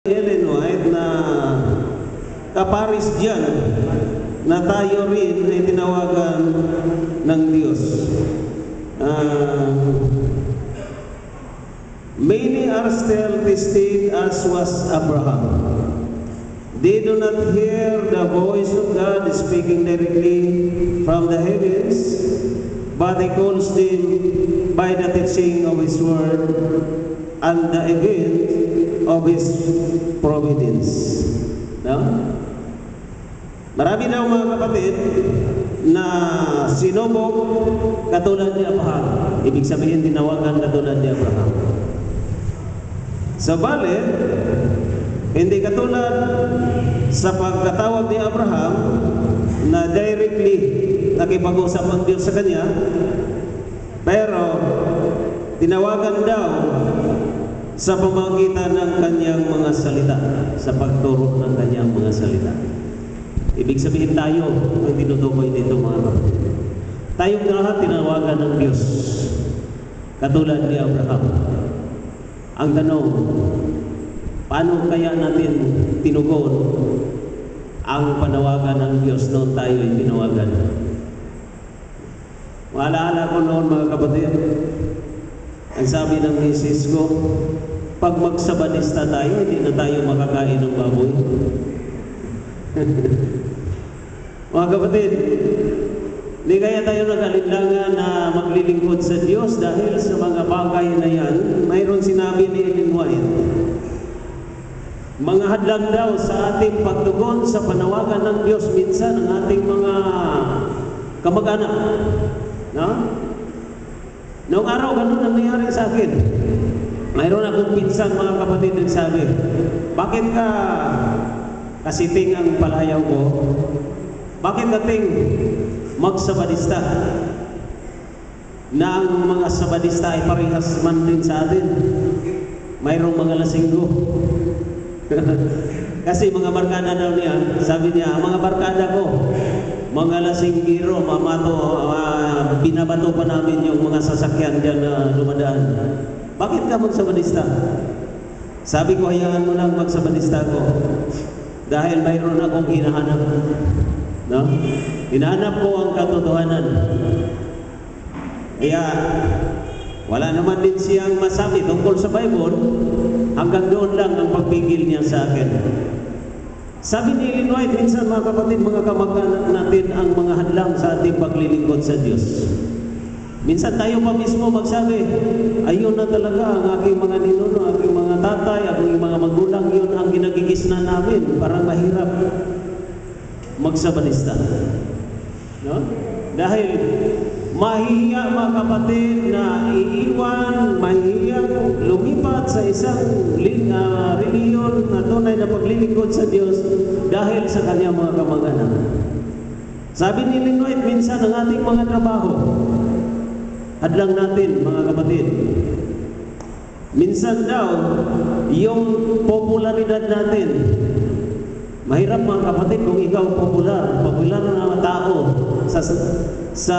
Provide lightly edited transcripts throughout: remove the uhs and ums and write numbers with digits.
Ellen White na kaparis diyan na tayo rin ay tinawagan ng Diyos. Many are still tested as was Abraham. They do not hear the voice of God speaking directly from the heavens, but He calls them by the teaching of His word and the event of His providence. No? Marami daw mga kapatid na sinubok katulad ni Abraham. Ibig sabihin tinawagan katulad ni Abraham. Sabalit, hindi katulad sa pagkatawag ni Abraham na directly nakipag-usap ang Diyos sa kanya, pero tinawagan daw sa pamamagitan ng kanyang mga salita, sa pagturo ng kanyang mga salita. Ibig sabihin tayo ang tinutukoy dito mga kapatid. Tayong lahat tinawagan ng Diyos katulad ni Abraham. Ang tanong, paano kaya natin tinugon ang panawagan ng Diyos noon tayo ay tinawagan? Maalala ko noon mga kapatid, ang sabi ng misis ko, pag magsabadista tayo, hindi na tayo makakain ng baboy. Mga kapatid, hindi kaya tayo nag-alinlangan na maglilingkod sa Diyos dahil sa mga bagay na yan. Mayroon sinabi ni Ellen White, mga hadlang daw sa ating pagtugon sa panawagan ng Diyos minsan ang ating mga kamag-anak. No? Noong araw, ganun ang nangyari sa akin. Mayroon akong pinsan mga kapatid nagsabi, bakit ka kasiting ang palayaw ko? Bakit nating magsabadista? Na ang mga sabadista ay parehas man din sa atin. Mayroong mga lasinggo. Kasi mga barkada daw niya, sabi niya, mga barkada ko, mga lasinggiro, binabato pa namin yung mga sasakyan dyan na lumadaan. Bakit ka magsabadista? Sabi ko, hayaan mo lang magsabadista ko. Dahil mayroon akong hinahanap. No? Hinahanap ko ang katotohanan. Kaya, wala naman din siyang masabi tungkol sa Bible, hanggang doon lang ang pagpigil niya sa akin. Sabi ni Ellen White, minsan mga kapatid, mga kamag-anak natin ang mga hadlang sa ating paglilingkod sa Diyos. Minsan tayo pa mismo magsabi, ayun na talaga ang aking mga ninuno, aking mga tatay, aking mga magulang, yun ang ginagigisna namin. Parang mahirap magsabadista. No? Dahil mahihiya mga kapatid na iiwan, mahihiya lumipat sa isang reliyon na tunay na paglilingkod sa Diyos dahil sa kanyang mga kamag-anak. Sabi ni Ellen White, minsan ang ating mga trabaho, hadlang natin mga kapatid. Minsan daw, yung popularidad natin, mahirap mga kapatid kung ikaw popular na tao sa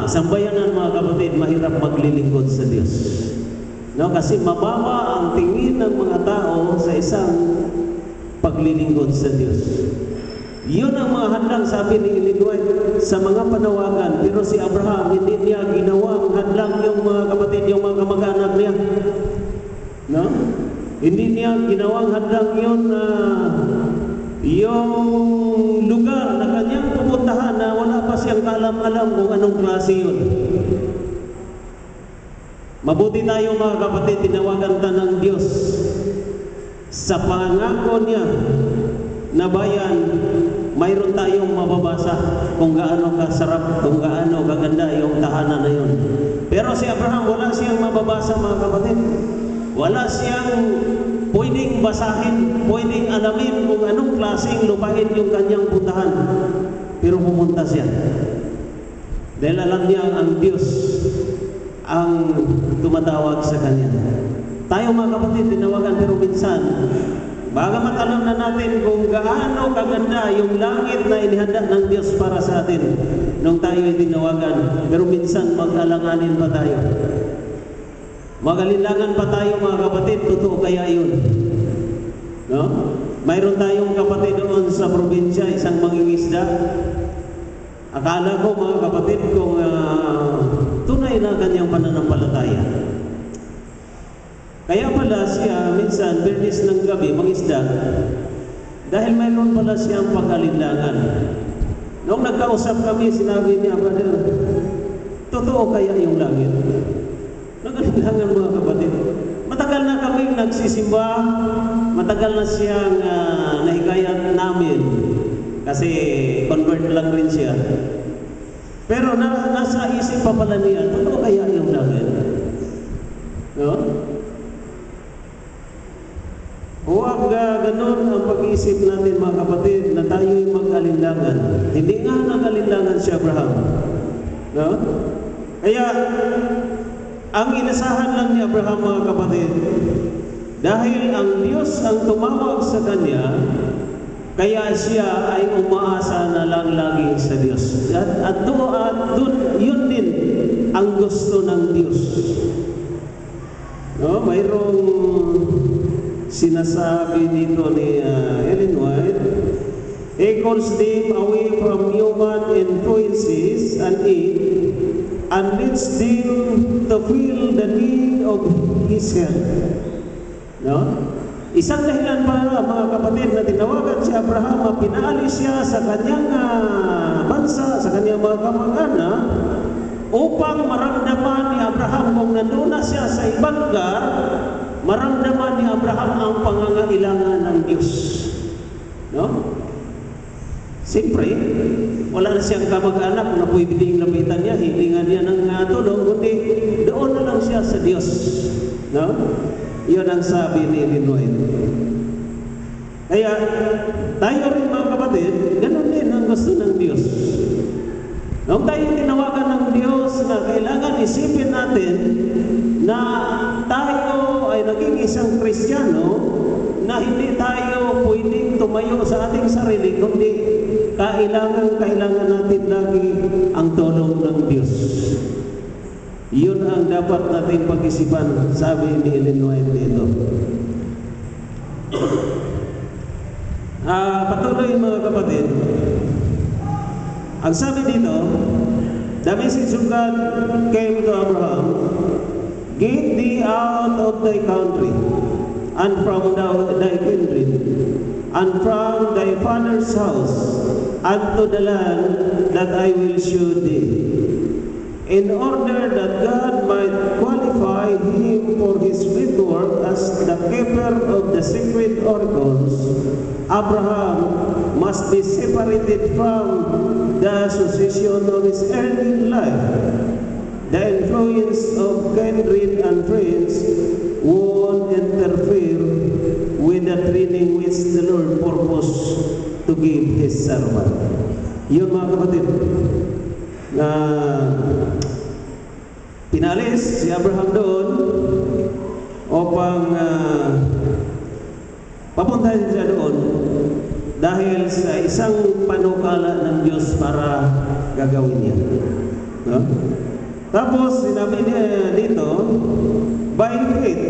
sambayanan mga kapatid, mahirap maglilingkod sa Diyos. No? Kasi mababa ang tingin ng mga tao sa isang paglilingkod sa Diyos. Yun ang mga hadlang, sabi ni Ellen White, sa mga panawagan. Pero si Abraham, hindi niya ginawang hadlang yung mga kapatid, yung mga kamag-anak niya. No? Hindi niya ginawang hadlang yun na yung lugar na kanyang pupuntahan na wala pa siyang kaalam-alam kung anong klase yun. Mabuti tayo mga kapatid, tinawagan ta ng Diyos sa pangako niya na bayan. Mayroon tayong mababasa kung gaano kasarap, kung gaano kaganda yung tahanan na yun. Pero si Abraham, wala siyang mababasa mga kapatid. Wala siyang pwedeng basahin, pwedeng alamin kung anong klaseng lupain yung kanyang puntahan. Pero pumunta siya. Dahil alam niya ang Diyos ang tumatawag sa kanya. Tayo mga kapatid, tinawagan, pero minsan, bagamat alam na natin kung gaano kaganda yung langit na inihanda ng Diyos para sa atin nung tayo ay tinawagan, pero minsan mag-alanganin pa tayo. Mag-alinlangan pa tayo mga kapatid, totoo kaya yun? No? Mayroon tayong kapatid doon sa probinsya, isang mangingisda. Akala ko mga kapatid kung tunay na kanyang pananampalataya. Kaya pala siya minsan Bernis ng gabi mangisda dahil mayroon pala siyang pag-alinlangan. Noong nagkausap kami, sinabi niya, brother, totoo kaya yung langit? Nag-alinlangan mga kapatid. Matagal na kami nagsisimba, matagal na siyang nahikayat namin kasi convert lang rin siya. Pero nasa isip pa pala niya, totoo kaya yung langit? No? Huwag ganun ang pag-iisip natin mga kapatid na tayo'y mag-alinlangan. Hindi nga nag-alinlangan si Abraham. No? Kaya, ang inasahan lang ni Abraham mga kapatid, dahil ang Diyos ang tumawag sa kanya, kaya siya ay umaasa na lang lagi sa Diyos. At doon, yun din ang gusto ng Diyos. No? Mayroong sinasabi dito ni Ellen White, he calls them away from human influences and aid and leads them to feel the need of His help. No? Isang dahilan pa mga kapatid na tinawagan si Abraham, pinaalis siya sa kanyang bansa, sa kanyang mga kamag-anak, upang maramdaman ni Abraham kung nandun na siya sa ibang lugar, maramdaman ni Abraham ang pangangailangan ng Diyos. No? Siyempre, wala na siyang kamag-anak na pwedeng lapitan niya, hindi nga niya ng tulong, kundi doon na lang siya sa Diyos. No? Yun ang sabi ni Linoy. Kaya, tayo rin mga kapatid, ganun din ang gusto ng Diyos. Nung tayo tinawagan ng Diyos na kailangan isipin natin na tayo ay naging isang Kristiyano, na hindi tayo pwedeng tumayo sa ating sarili, kundi kailangan natin lagi ang tulong ng Diyos. Yun ang dapat natin pag-isipan, sabi ni Ellen White dito. Patuloy mga kapatid. Ang sabi dito, the message of God came to Abraham, get thee out of thy country, and from thy kindred, and from thy father's house, unto the land that I will show thee. In order that God might qualify him for his great work as the keeper of the sacred oracles, Abraham must be separated from the association of his early life. The influence of kindred and friends won't interfere with the training which the Lord purposed to give His servant. Yun mga kapatid, na pinalis si Abraham doon upang papuntahin siya doon dahil sa isang panukala ng Diyos para gagawin niya. No? Tapos sinabi niya dito, by faith,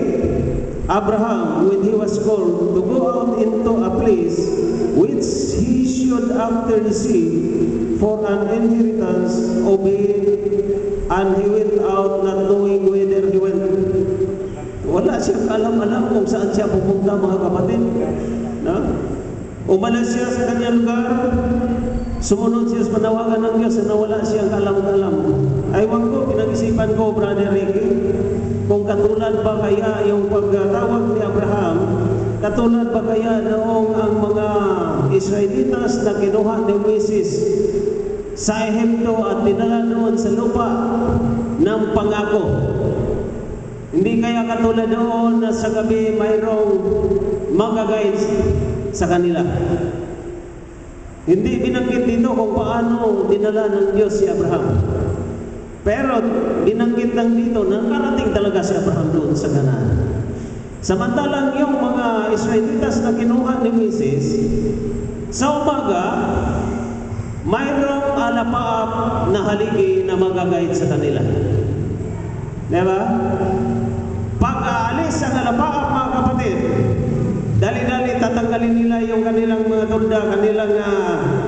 Abraham, when he was called to go out into a place which he should after receive for an inheritance, obeyed, and he went out not knowing whither he went. Wala siyang alam-alam kung saan siya pupunta mga kapatid. No? Umalis siya sa kanyang lugar, sumunod siya sa panawagan ng Diyos na wala siyang alam-alam. Aywan ko, pinag-isipan ko, Brother Ricky, kung katulad ba kaya yung pagtawag ni Abraham, katulad ba kaya noong ang mga Israelitas na kinuha ni Moises sa Ehipto at dinala noon sa lupa ng pangako. Hindi kaya katulad noon na sa gabi mayroong mag-guides sa kanila. Hindi binanggit dito kung paano dinala ng Diyos si Abraham. Pero binanggit lang dito na nakarating talaga si Abraham doon sa Canaan. Samantalang yung mga Israelitas na kinuha ni Moises, sa umaga, mayroong alapaap na haligi na mag-guide sa kanila. Diba? Pag aalis ang alapaap mga kapatid, Dali-dali tatanggalin nila yung kanilang mga tulda, kanilang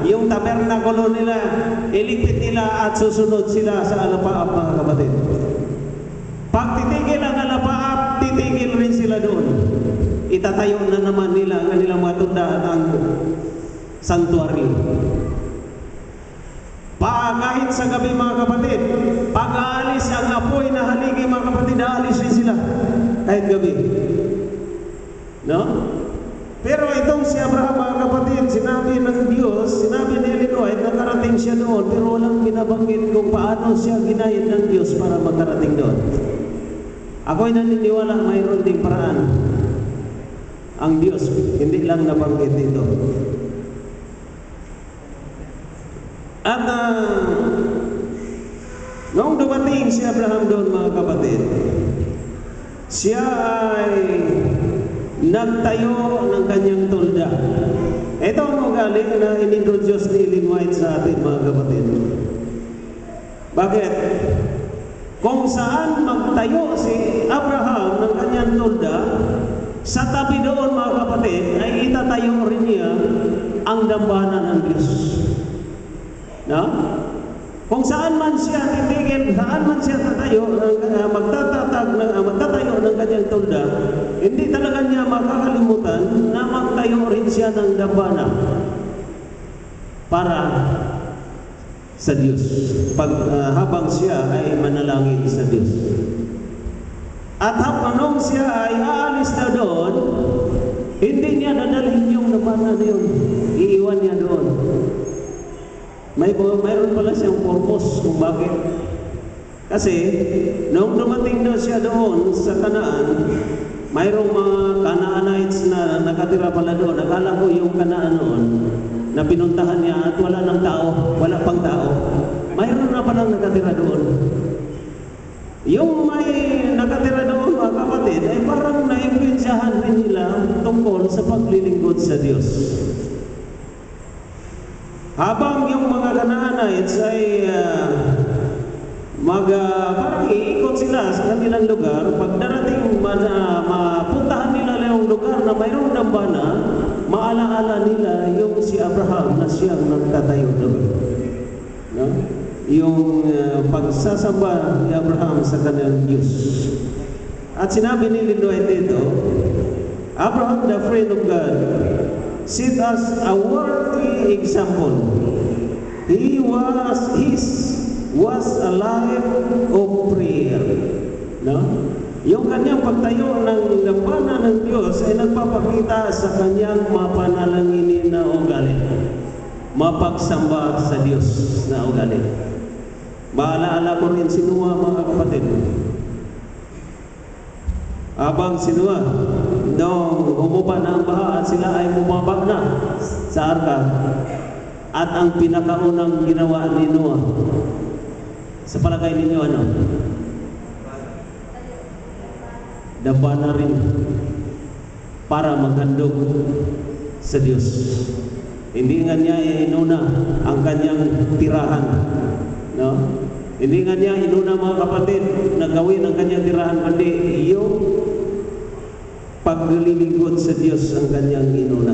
yung tabernakulo nila, iligpit nila at susunod sila sa alapaap, mga kapatid. Pag titigil ang alapaap, titigil rin sila doon. Itatayo na naman nila ang kanilang mga tulda at ang santuaryo. Kahit sa gabi, mga kapatid, pag aalis ang apoy na haligi, mga kapatid, aalis rin sila kahit gabi. No? Pero itong si Abraham, mga kapatid, sinabi ng Diyos, sinabi ni Ellen White, nakarating siya doon, pero walang binabanggit kung paano siya ginayad ng Diyos para makarating doon. Ako'y naniniwala mayroon ding paraan ang Diyos, hindi lang nabanggit dito. At noong dumating si Abraham doon, mga kapatid, siya ay nagtayo ng kanyang tulda. Ito ang ugali na inintroduce ni Ellen White sa atin, mga kapatid. Bakit? Kung saan magtayo si Abraham ng kanyang tulda, sa tabi doon, mga kapatid, ay itatayo rin niya ang dambana ng Diyos. No? Kung saan man siya titigil, saan man siya tatayo, magtatayo ng kanyang tulda, hindi talaga niya makakalimutan na magtayo rin siya ng dambana para sa Diyos, habang siya ay manalangin sa Diyos. At habang siya ay aalis na doon, hindi niya dadalhin yung dambana na yun, iiwan niya doon. Mayroon pala siyang purpose kung bakit. Kasi, noong dumating daw siya doon sa Kanaan, mayroong mga Canaanites na nakatira pala doon. Akala ko yung Kanaan noon, na pinuntahan niya at wala ng tao, wala pang tao. Mayroon na palang nakatira doon. Yung may nakatira doon, mga kapatid, ay parang naimpensyahan rin nila tungkol sa paglilingkod sa Diyos. Habang yung mga Canaanites ay parang iikot sila sa kanilang lugar, pag darating mapuntahan nila yung lugar na mayroong dambana, maalaala nila yung si Abraham na siyang nagtatayo doon. No? Yung pagsasamba ni Abraham sa kanilang Diyos. At sinabi ni Lloyd dito, Abraham, the friend of God, set us a worthy example. He was a life of prayer. No? Yung kanyang pagtayo ng dambana ng Diyos ay nagpapakita sa kanyang mapanalanginin na ugali. Mapagsamba sa Diyos na ugali. Maalaala ko rin si Noah, mga kapatid. Habang si Noah, noong umupa na ang baha at sila ay bumaba na sa arka, at ang pinakaunang ginawa ni Noah, sa palagay ninyo ano? Dambana rin para maghandog sa Diyos. Hindi nga niya inuna ang kanyang tirahan, no? Hindi nga niya inuna, mga kapatid, na gawin ang kanyang tirahan, kundi yung paglilingkod sa Diyos ang kanyang inuna.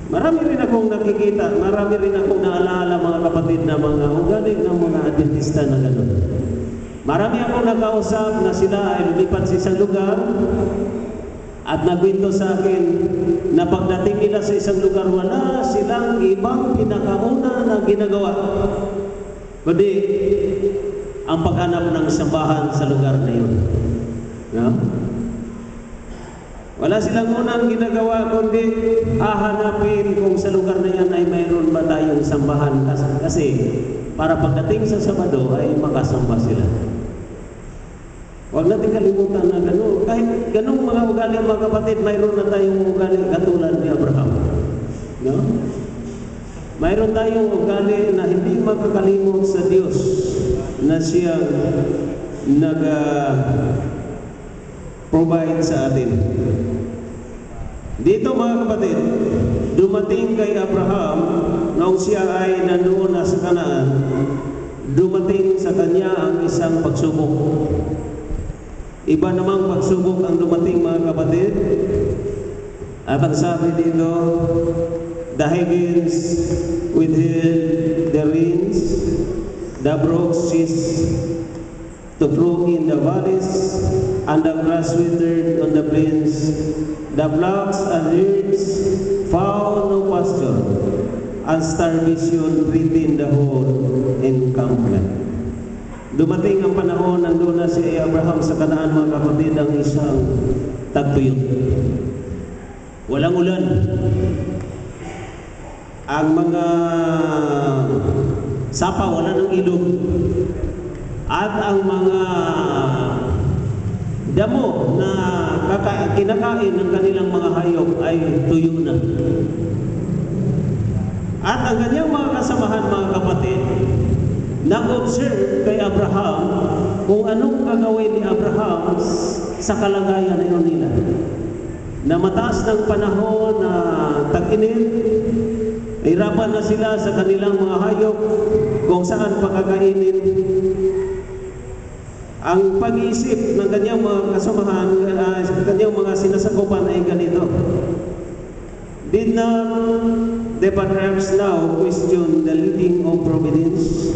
Marami rin akong nakikita, marami rin akong naalala, mga kapatid, na mga ugali ng mga Adventista na gano'n. Marami akong nakausap na sila ay lumipat sa isang lugar at nagwento sa akin na pagdating nila sa isang lugar, wala silang ibang pinakauna na ginagawa kundi ang paghanap ng sambahan sa lugar na yun. No? Wala silang unang ginagawa kundi hahanapin kung sa lugar na yan ay mayroon ba tayong sambahan, kasi para pagdating sa Sabado ay makasamba sila. Huwag natin kalimutan na gano'n. Kahit gano'ng mga ugali, mga kapatid, mayroon na tayong ugali katulad ni Abraham. No? Mayroon tayong ugali na hindi makakalimot sa Diyos na siyang nag-provide sa atin. Dito, mga kapatid, dumating kay Abraham noong siya ay nandoon na sa Kanaan, dumating sa kanya ang isang pagsubok. Iba namang pagsubok ang dumating, mga kapatid. At ang sabi dito, the heavens withheld the rains, the brooks ceased to flow in the valleys, and the grass withered on the plains. The flocks and herds found no pasture, and starvation threatened the whole encampment. Dumating ang panahon, nandun na si Abraham sa Kanaan, mga kapatid, ang isang tagtuyot. Walang ulan. Ang mga sapa, wala ng ilog. At ang mga damo na kinakain ng kanilang mga hayop ay tuyo na. At ang kanyang mga kasamahan, mga kapatid, nag-observe kay Abraham kung anong gagawin ni Abraham sa kalagayan na nila. Na mataas ng panahon na tag-init, hirapan na sila sa kanilang mga hayop kung saan pakakainin. Ang pag-iisip ng kanyang mga kasamahan, kanyang mga sinasakupan ay ganito. Did not they perhaps now question the leading of providence?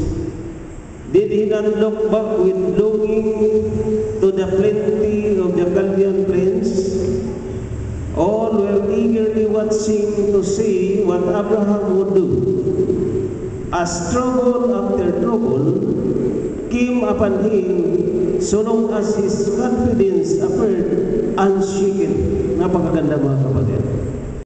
Did he not look back with longing to the plenty of the Chaldean plains? All were eagerly watching to see what Abraham would do. As trouble after trouble came upon him, so long as his confidence appeared unshaken. Napakaganda, mga kapatid.